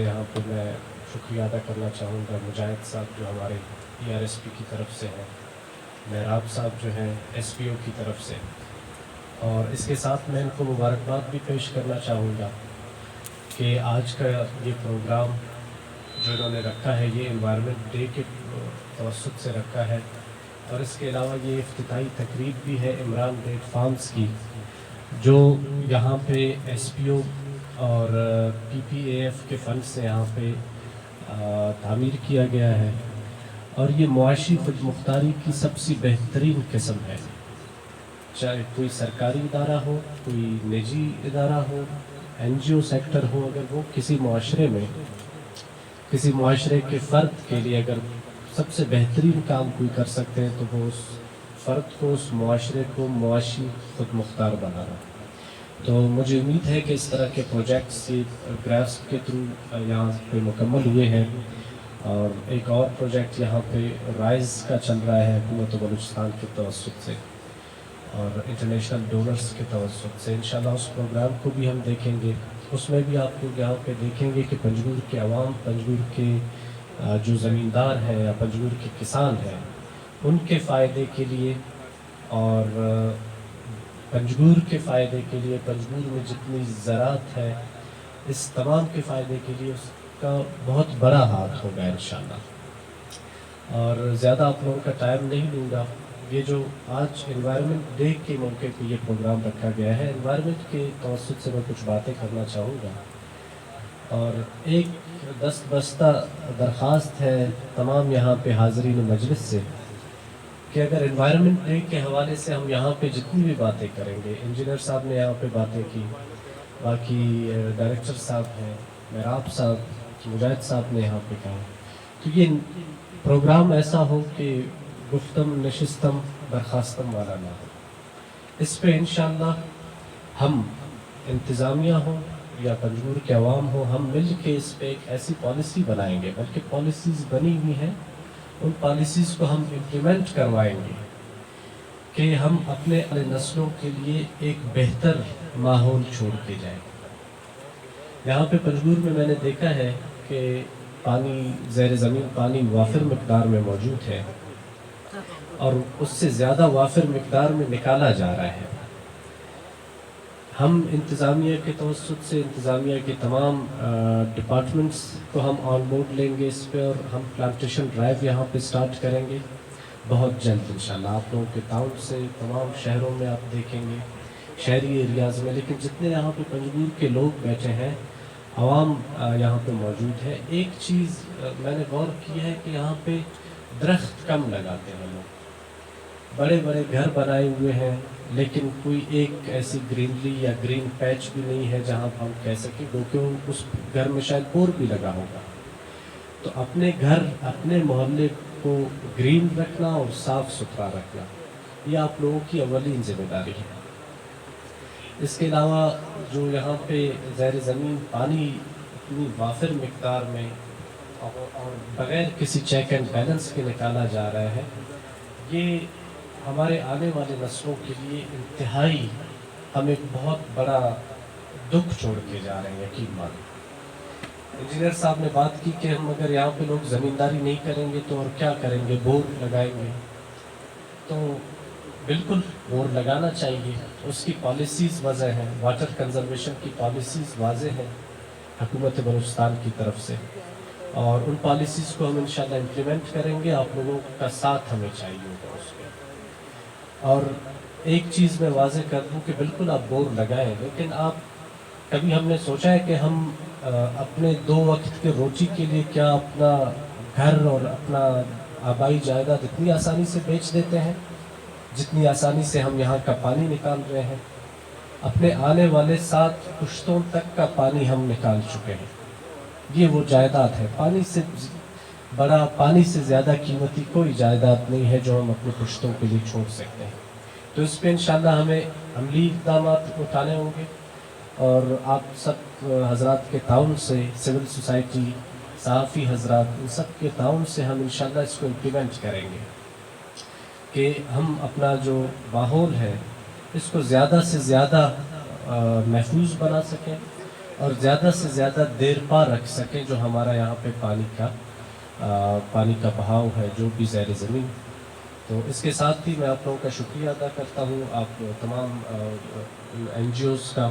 यहाँ पे मैं शुक्रिया अदा करना चाहूँगा मुजाहिद साहब जो हमारे ERSP की तरफ से हैं, मेहराब साहब जो हैं SPO की तरफ से, और इसके साथ मैं इनको मुबारकबाद भी पेश करना चाहूँगा कि आज का ये प्रोग्राम जो इन्होंने रखा है ये एनवायरनमेंट डे के तवस्सुत से रखा है, और इसके अलावा ये इफ्तिताई तकरीब भी है इमरान डेट फार्म्स की जो यहाँ पे SPO और PPAF के फंड से यहाँ पे तामीर किया गया है, और ये मुआशी खुद मुख्तारी की सबसे बेहतरीन किस्म है। चाहे कोई सरकारी इदारा हो, कोई निजी इदारा हो, NGO सेक्टर हो, अगर वो किसी मुआशरे में किसी मुआशरे के फ़र्द के लिए अगर सबसे बेहतरीन काम कोई कर सकते हैं तो वो उस फ़र्द को, उस मुआशरे को मुआशी खुद मुख्तार बनाना। तो मुझे उम्मीद है कि इस तरह के प्रोजेक्ट्स ये ग्रास्प के थ्रू यहाँ पे मुकम्मल हुए हैं, और एक और प्रोजेक्ट यहाँ पे राइज़ का चल रहा है हुकूमत बलूचिस्तान के तवस्सुत से और इंटरनेशनल डोनर्स के तवस्सुत से। इंशाल्लाह उस प्रोग्राम को भी हम देखेंगे। उसमें भी आप लोग यहाँ पे देखेंगे कि पंजगुर के अवाम, पंजगुर के जो ज़मींदार हैं या पंजगुर के किसान हैं, उनके फ़ायदे के लिए और पंजगुर के फ़ायदे के लिए, पंजगुर में जितनी ज़राअत है इस तमाम के फ़ायदे के लिए उसका बहुत बड़ा हाथ होगा इंशाअल्लाह। और ज़्यादा आप लोगों का टाइम नहीं लूँगा। ये जो आज एनवायरनमेंट डे के मौके पे ये प्रोग्राम रखा गया है, एनवायरनमेंट के तवस्सुत से मैं कुछ बातें करना चाहूँगा, और एक दस्तबस्ता दरख्वास्त है तमाम यहाँ पे हाज़रीन मजलिस से कि अगर एनवायरनमेंट डे के हवाले से हम यहाँ पे जितनी भी बातें करेंगे, इंजीनियर साहब ने यहाँ पे बातें की, बाकी डायरेक्टर साहब हैं, मेहराब साहब, मुजाहिद साहब ने यहाँ पे कहा, तो ये प्रोग्राम ऐसा हो कि गुफ्तम नशिस्तम बरखास्तम वाला ना हो। इस पे इंशाअल्लाह हम इंतज़ामिया हो या पंजगुर के अवाम हो, हम मिल के इस पे एक ऐसी पॉलिसी बनाएंगे, बल्कि पॉलिसीज़ बनी हुई हैं, उन पॉलिसीज़ को हम इम्प्लीमेंट करवाएंगे कि हम अपने नस्लों के लिए एक बेहतर माहौल छोड़ के जाएं। यहाँ पे पंजगुर में मैंने देखा है कि पानी, ज़ेर ज़मीन पानी वाफिर मिक़दार में मौजूद है और उससे ज़्यादा वाफिर मिक़दार में निकाला जा रहा है। हम इंतज़ामिया के तवस्सुत से, इंतज़ामिया के तमाम डिपार्टमेंट्स को हम ऑन बोर्ड लेंगे इस पे, और हम प्लांटेशन ड्राइव यहाँ पे स्टार्ट करेंगे बहुत जल्द इंशाल्लाह। आप लोगों के ताउन से तमाम शहरों में आप देखेंगे, शहरी एरियाज़ में, लेकिन जितने यहाँ पे पंजगुर के लोग बैठे हैं, आवाम यहाँ पे मौजूद है, एक चीज़ मैंने गौर की है कि यहाँ पे दरख्त कम लगाते हैं लोग। बड़े बड़े घर बनाए हुए हैं, लेकिन कोई एक ऐसी ग्रीनरी या ग्रीन पैच भी नहीं है जहाँ हम कह सकें, क्योंकि उस घर में शायद बोर भी लगा होगा। तो अपने घर, अपने मोहल्ले को ग्रीन रखना और साफ़ सुथरा रखना, ये आप लोगों की अवलीन ज़िम्मेदारी है। इसके अलावा जो यहाँ पे ज़ेर ज़मीन पानी इतनी वाफिर मिक़दार में और बग़ैर किसी चेक एंड बैलेंस के निकाला जा रहा है, ये हमारे आने वाले नस्लों के लिए इंतहाई हम एक बहुत बड़ा दुख छोड़ के जा रहे हैं। यकीन मानो, इंजीनियर साहब ने बात की कि हम अगर यहाँ पे लोग ज़मींदारी नहीं करेंगे तो और क्या करेंगे, बोर लगाएंगे। तो बिल्कुल बोर लगाना चाहिए, उसकी पॉलिसीज़ वाज़ेह हैं, वाटर कंजर्वेशन की पॉलिसीज़ वाज़ेह हैं हुकूमत बलूचिस्तान की तरफ से, और उन पॉलिसीज़ को हम इंशाल्लाह इम्प्लीमेंट करेंगे। आप लोगों का साथ हमें चाहिए होगा उसमें। और एक चीज़ मैं वाज़ेह कर दूँ कि बिल्कुल आप बोर लगाएं, लेकिन आप कभी हमने सोचा है कि हम अपने 2 वक्त के रोटी के लिए क्या अपना घर और अपना आबाई जायदाद इतनी आसानी से बेच देते हैं जितनी आसानी से हम यहाँ का पानी निकाल रहे हैं। अपने आने वाले 7 पुश्तों तक का पानी हम निकाल चुके हैं। ये वो जायदाद है, पानी से बड़ा, पानी से ज़्यादा कीमती कोई जायदाद नहीं है जो हम अपने पुश्तों के लिए छोड़ सकते हैं। तो इस पर इंशाल्लाह हमें अमली इक़दाम उठाने होंगे, और आप सब हज़रात के ताउन से, सिविल सोसाइटी, सहाफ़ी हज़रात, इन सब के ताउन से हम इंशाल्लाह इसको इम्प्लीमेंट करेंगे कि हम अपना जो माहौल है इसको ज़्यादा से ज़्यादा महफूज बना सकें, اور زیادہ سے زیادہ دیر پا رکھ سکیں جو ہمارا یہاں پہ پانی کا بہاؤ ہے جو بھی زیر زمین. تو اس کے ساتھ ہی میں آپ لوگوں کا شکریہ ادا کرتا ہوں، آپ تمام NGOs کا